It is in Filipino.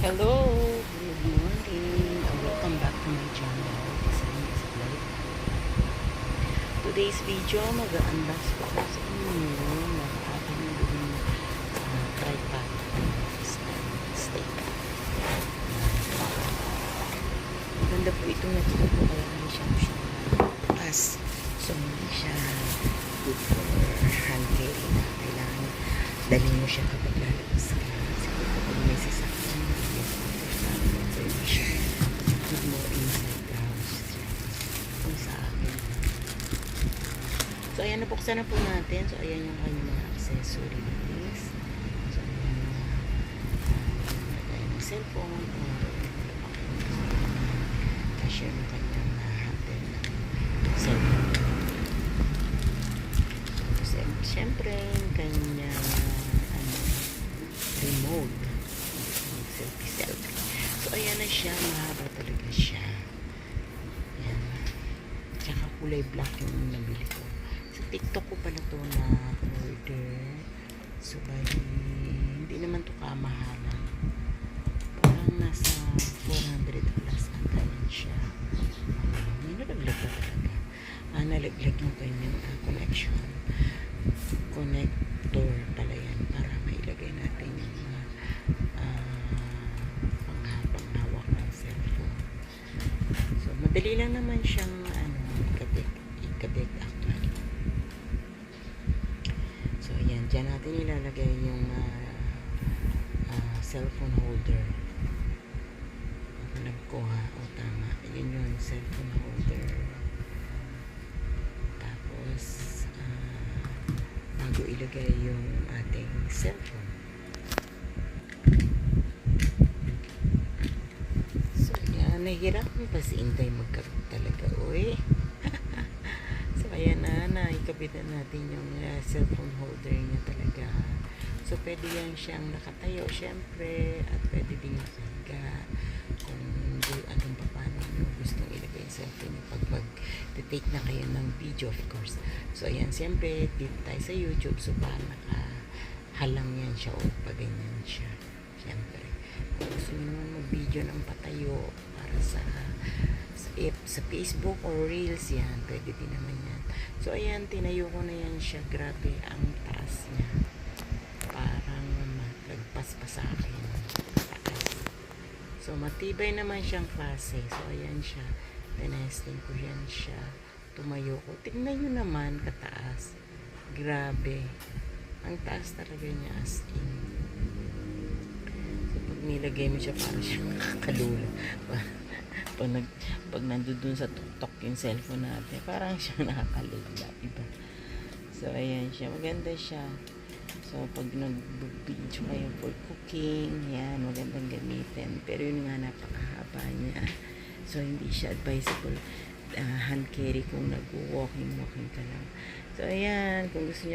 Hello, good morning. Welcome back to my channel. This is Vlog. Today's video, mag-unbox ko sa inyo ng aking gawing tripod steak. Maganda po itong nakita ko kaya hindi siya as so hindi siya good for hand carry na kailangan dalhin mo siya kapag lalabas ka. Siguro kapag may sasakyan good more inside the house kung sa akin. So ayan, nabuksan na po natin. So ayan yung kanyang mga accessories. So ayan yung cellphone or cashier ng kanyang handle ng cellphone. So siyempre yung kanyang remote selfie. So, ayan na siya. Mahaba talaga siya. Ayan. Tsaka kulay black yung nabili ko. Sa TikTok ko pala to na order. So, hindi naman to kamahalan. Parang nasa 400 plus ata yan siya. May nalaglag pa talaga. Nalaglag yung kanyang connection. Connector pala yan para mailagay natin yung madali lang naman siyang ikabit actually. So ayan, dyan natin ilalagay yung cellphone holder. Ako nagkuha, tama, yun yung cellphone holder. Tapos bago ilagay yung ating cellphone, nahihirapan pa si Inday magkabit talaga, oy. So ayan na ikabitan natin yung cellphone holder niya talaga. So pwede yan siyang nakatayo syempre, at pwede din nakahiga kung anong paano nyo gustong ilagay yung cellphone niyo pag mag-take na kayo ng video, of course. So ayan, syempre dito tayo sa YouTube, so parang nakahalang yan siya o pag ganyan siya, syempre. Kung gusto nyo naman mag-video ng patayo sa Facebook or Reels, yan, pwede din naman yan. So ayan, tinayo ko na yan siya. Grabe ang taas niya, parang lagpas pa sa akin taas. So matibay naman siyang klase. So ayan siya, tinesting ko yan siya, tumayo ko. Tignan nyo naman kataas, grabe ang taas talaga niya, as in. So pag nilagay mo siya, parang siya kalula. Pag nandun dun sa tuktok yung cellphone natin, parang siya nakakalula, diba? So ayan siya, maganda siya. So pag nag-video kayo for cooking, yan, magandang gamitin. Pero yun nga, napakahaba niya. So hindi siya advisable hand carry kung nag-walking ka lang. So ayan, kung gusto niyo